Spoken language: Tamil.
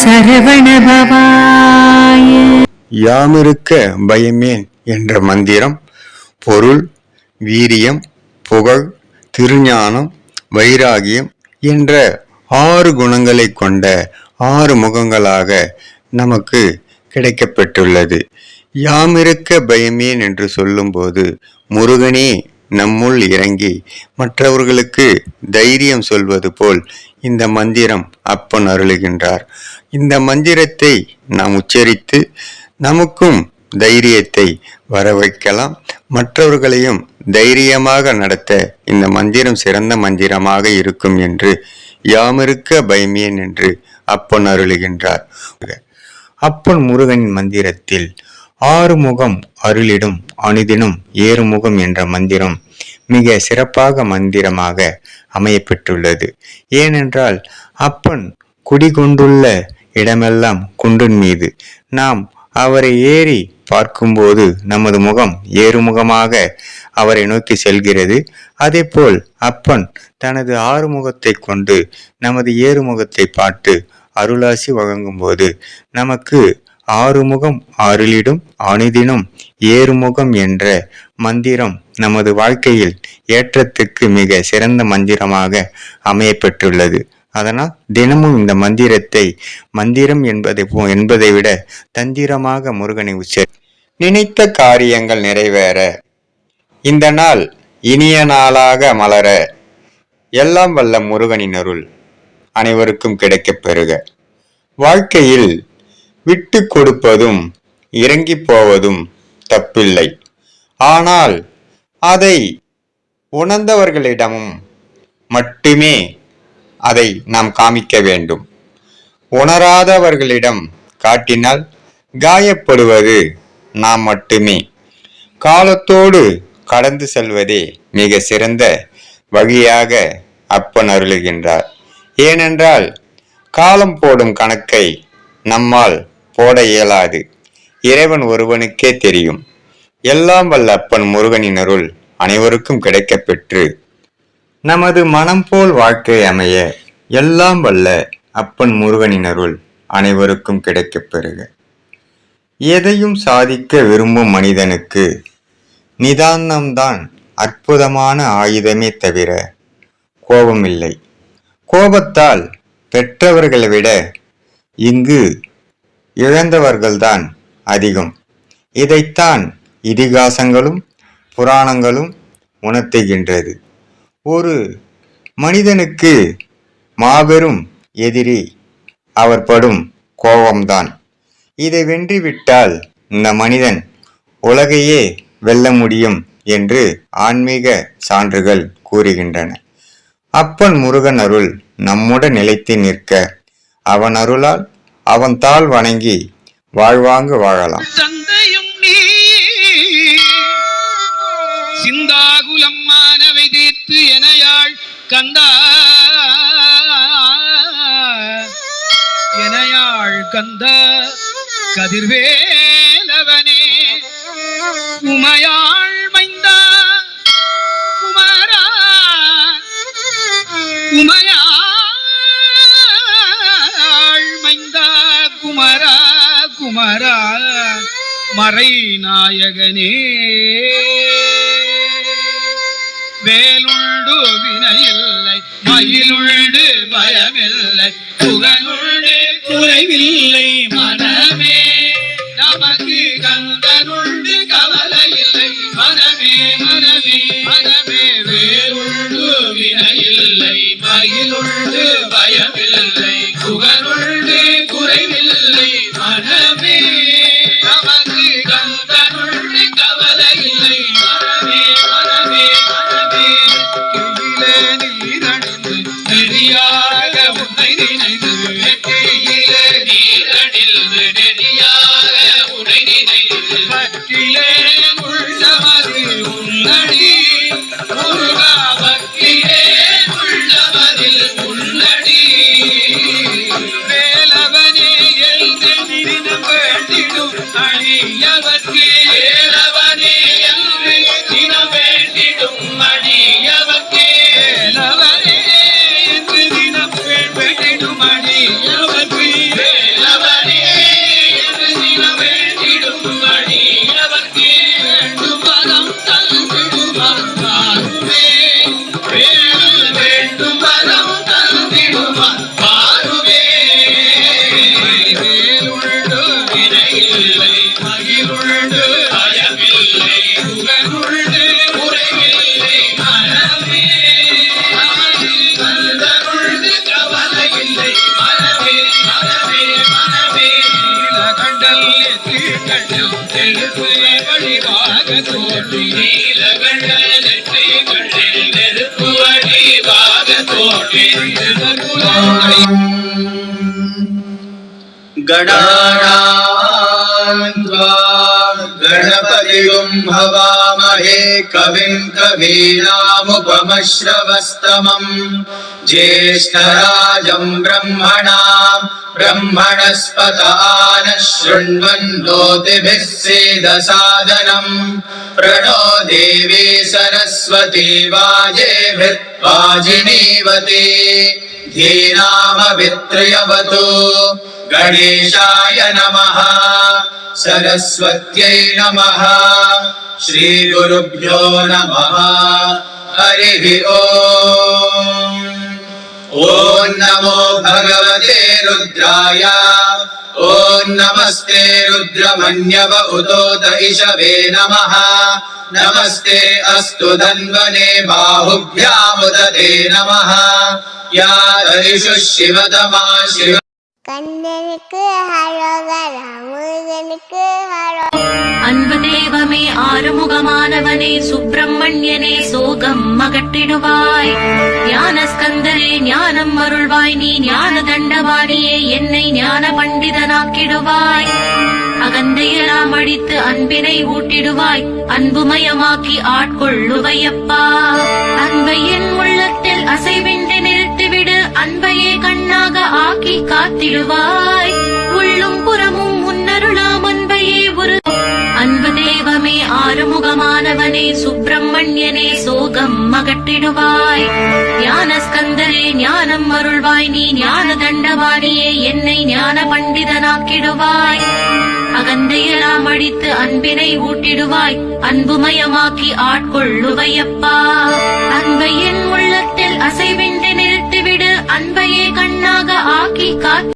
சரவணபவாய. யாமிருக்க பயமேன் என்ற மந்திரம் பொருள், வீரியம், புகழ், திருஞானம், வைராகியம் என்ற 6 குணங்களை கொண்ட 6 முகங்களாக நமக்கு கிடைக்கப்பெற்றுள்ளது. யாமிருக்க பயமேன் என்று சொல்லும்போது முருகனே நம்முள் இறங்கி மற்றவர்களுக்கு தைரியம் சொல்வது போல் இந்த மந்திரம் அப்பன் அருளுகின்றார். இந்த மந்திரத்தை நாம் உச்சரித்து நமக்கும் தைரியத்தை வர வைக்கலாம், மற்றவர்களையும் தைரியமாக நடத்த இந்த மந்திரம் சிறந்த மந்திரமாக இருக்கும் என்று யாமிருக்க பயமேன் என்று அப்பன் அருளுகின்றார். அப்பன் முருகனின் மந்திரத்தில் 6 முகம் அருளிடும் அனுதினம் ஏறுமுகம் என்ற மந்திரம் மிக சிறப்பாக மந்திரமாக அமையப்பெற்றுள்ளது. ஏனென்றால் அப்பன் குடிகொண்டுள்ள இடமெல்லாம் குன்றின் மீது நாம் அவரை ஏறி பார்க்கும்போது நமது முகம் ஏறுமுகமாக அவரை நோக்கி செல்கிறது. அதேபோல் அப்பன் தனது 6 முகத்தை கொண்டு நமது ஏறுமுகத்தை பார்த்து அருளாசி வழங்கும் போது நமக்கு 6 முகம் அருளிடும் அனுதினம் ஏறுமுகம் என்ற மந்திரம் நமது வாழ்க்கையில் ஏற்றத்துக்கு மிக சிறந்த மந்திரமாக அமையப்பெற்றுள்ளது. அதனால் தினமும் இந்த மந்திரத்தை மந்திரம் என்பதை விட தந்திரமாக முருகனை உச்சரி நினைத்த காரியங்கள் நிறைவேற இந்த நாள் இனிய நாளாக மலர எல்லாம் வல்ல முருகனின் அருள் அனைவருக்கும் கிடைக்கப் பெறுக. வாழ்க்கையில் விட்டு கொடுப்பதும் இறங்கி போவதும் தப்பில்லை. ஆனால் அதை உணர்ந்தவர்களிடமும் மட்டுமே அதை நாம் காமிக்க வேண்டும். உணராதவர்களிடம் காட்டினால் காயப்படுவது நாம் மட்டுமே. காலத்தோடு கடந்து செல்வதே மிக சிறந்த வழியாக அப்பன் அருளுகின்றார். ஏனென்றால் காலம் போடும் கணக்கை நம்மால் போட இயலாது. இறைவன் ஒருவனுக்கே தெரியும். எல்லாம் வல்ல அப்பன் முருகனின் அருள் அனைவருக்கும் கிடைக்கப் பெற்று நமது மனம் போல் வாழ்க்கை அமைய எல்லாம் வல்ல அப்பன் முருகனின் அருள் அனைவருக்கும் கிடைக்கப் பெறுக. எதையும் சாதிக்க விரும்பும் மனிதனுக்கு நிதானம்தான் அற்புதமான ஆயுதமே தவிர கோபமில்லை. கோபத்தால் பெற்றவர்களை விட இங்கு இழந்தவர்கள்தான் அதிகம். இதைத்தான் இதிகாசங்களும் புராணங்களும் உணர்த்துகின்றது. ஒரு மனிதனுக்கு மாபெரும் எதிரி அவர் படும் கோபம்தான். இதை வென்றுவிட்டால் இந்த மனிதன் உலகையே வெல்ல முடியும் என்று ஆன்மீக சான்றுகள் கூறுகின்றன. அப்பன் முருகன் அருள் நம்முடன் நிலைத்து நிற்க அவன் அருளால் அவன் தாள் வணங்கி வாழ்வாங்கு வாழலாம். சிந்தாகுலம் மானவை தேற்று எனையாள் கந்தா எனையாள் கந்த கதிர்வேலவனே உமையாள் மைந்தா குமரா உமையாள் மைந்தா குமரா குமரா மறை நாயகனே வேலுண்டு வினையில்லை மயிலுண்டு பயமில்லை புகழுண்டு குறைவில்லை மனமே நமக்கு கந்தனுண்டு கவலை இல்லை மனமே மனமே மனமே வேலுண்டு வினையில்லை மயிலுண்டு பயமில்லை புகழுண்டு குறைவில்லை மனமே நமக்கு கந்தனுண்டு கவலை இல்லை மனமே மனமே மனமே கீழே நீரணிந்து நெறியாக உன்னை நினைந்து வெற்றியிலே நீர நெற்றிகள் நெருப்பு வடிவாக தோன்றி நீலகண்ட நெற்றிகள் நெருப்பு வடிவாக தோன்றி गणानान्त्वा गणपतिगुं हवामहे कविं कवीनामुपमश्रवस्तमम् ज्येष्ठराजं ब्रह्मणस्पत आनः शृण्वन्नोतिभिः सेदसादनम् प्रणो देवी सरस्वती वाजेभिर्वाजिनीवती धीनामभित्रयवतु गणेशाय नमः सरस्वत्यै नमः श्रीगुरुभ्यो नमः हरिः ओम् ॐ नमो भगवते रुद्राय ॐ नमस्ते रुद्रमन्यव उतोत इषवे नमः नमस्ते अस्तु धन्वने बाहुभ्यामुदते नमः या हरिषु शिवतमा शिव கண்ணனுக்கு ஹரோகரா முருகனுக்கு ஹரோகரா. அன்பு தெய்வமே ஆறுமுகமானவனே சுப்பிரமணியனே சோகம் அகற்றிடுவாய். ஞானஸ்கந்தரே ஞானம் அருள்வாய். நீ ஞான தண்டவாணியே என்னை ஞான பண்டிதனாக்கிடுவாய். அகந்தையெல்லாம் அடித்து அன்பினை ஊட்டிடுவாய். அன்புமயமாக்கி ஆட்கொள்ளுவையப்பா. அன்பை என் உள்ளத்தில் அசைவின்றி நிறுத்திவிடு. அன்பையே கண்ணாக ஆக்கி காத்திடுவாய். உள்ளும் புறமும் முன்னருளாம் அன்பையே ஒரு அன்பு தெய்வமே ஆறுமுகமானவனே சுப்பிரமணியனே சோகம் அகற்றிடுவாய். ஞானஸ்கந்தரே ஞானம் அருள்வாய். நீ ஞான தண்டவாணியே என்னை ஞான பண்டிதனாக்கிடுவாய். அகந்தையெல்லாம் அடித்து அன்பினை ஊட்டிடுவாய். அன்புமயமாக்கி ஆட்கொள்ளுவையப்பா. அன்பை என் உள்ளத்தில் அசைவின்றி நிறுத்திவிடு. அன்பையே கண்ணாக ஆக்கி காத்து